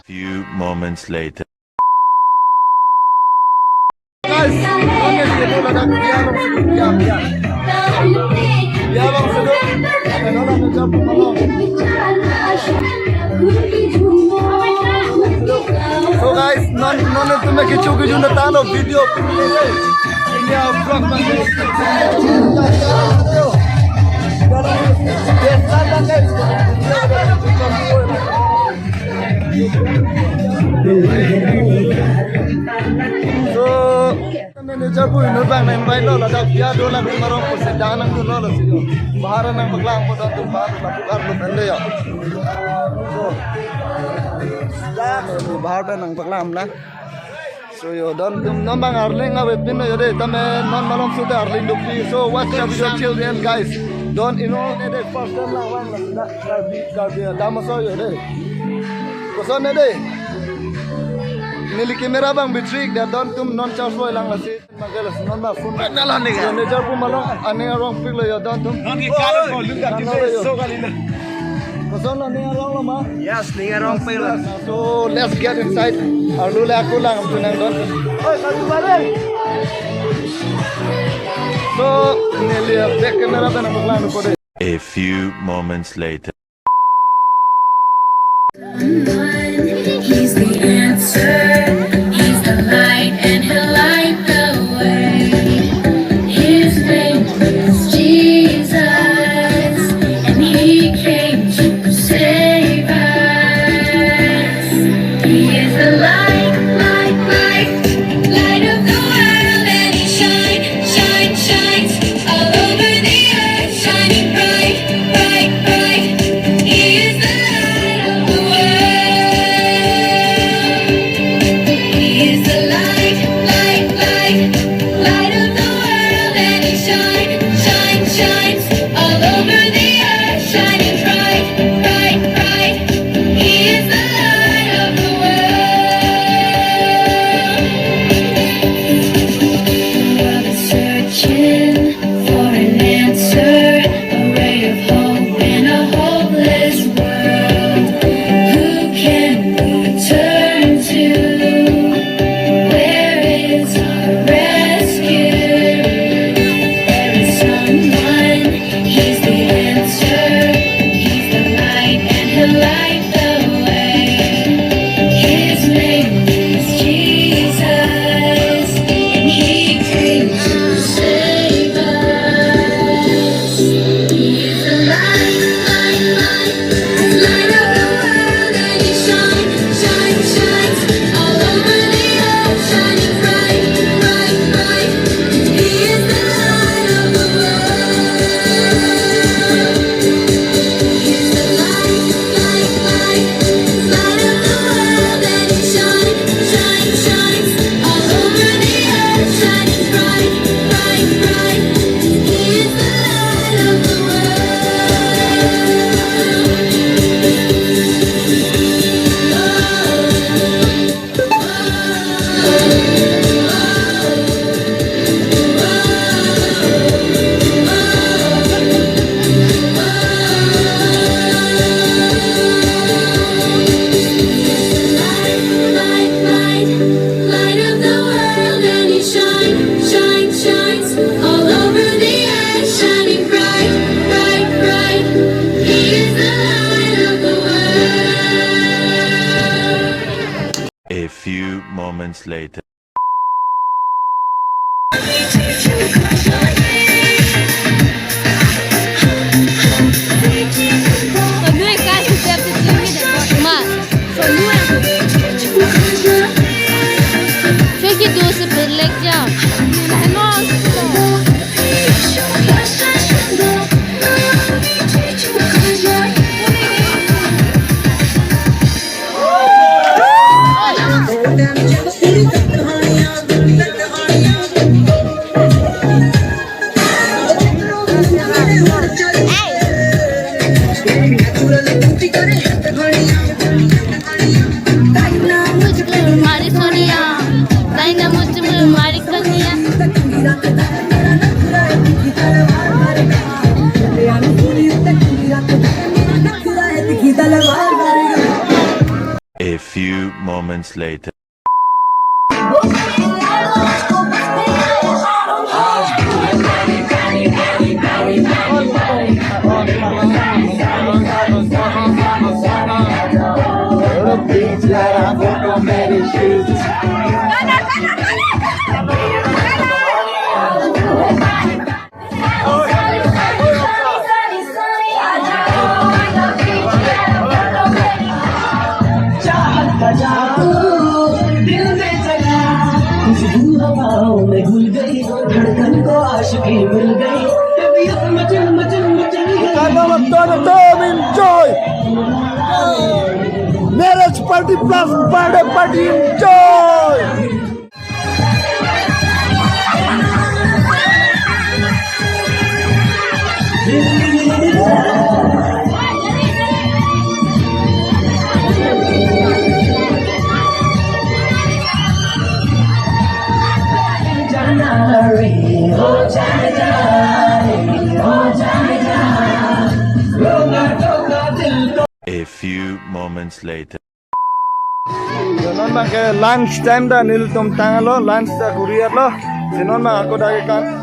Few moments later. So guys, non itu me kicu na talo video ini vlog bang. So manager ko ino bang na invite lo dak dia dola marong ko sa danang ko lo siyo bahara nang maglang ko dito bahara na pugar lo tande ya. So bahara nang paglam na. So yo don non bang arling awe pino yo de tame non malom su de arling dukti. So watch the video till the end guys. Don't you know de first time lang wang la karbi Dima Hasao yo de. Koson de. Nili kamera bang bitrik dan don tum non charge boy lang lasi magalas non ma phone nalan ni ga ne jar pu malong ani arong pik lo yo don tum non ki kala ko lunga ti so galina koson ani arong lo ma yes ni arong pik lo so let's get inside arlu la aku lang tunang don oi kalu bare so nili back camera bang maglan ko de. A few moments later. He's the answer, he's the light, and he'll light the way. His name is Jesus, and he came to save us. He is the light, light, light, light of the world, and he shines all over the earth, shining bright, bright, bright. He is the light of the world. moments later. moments later. Enjoy! Marriage party plus birthday party, enjoy! A few moments later. Lunch time da nil tom tangalo lunch da courier lo sinon ma ako dage kan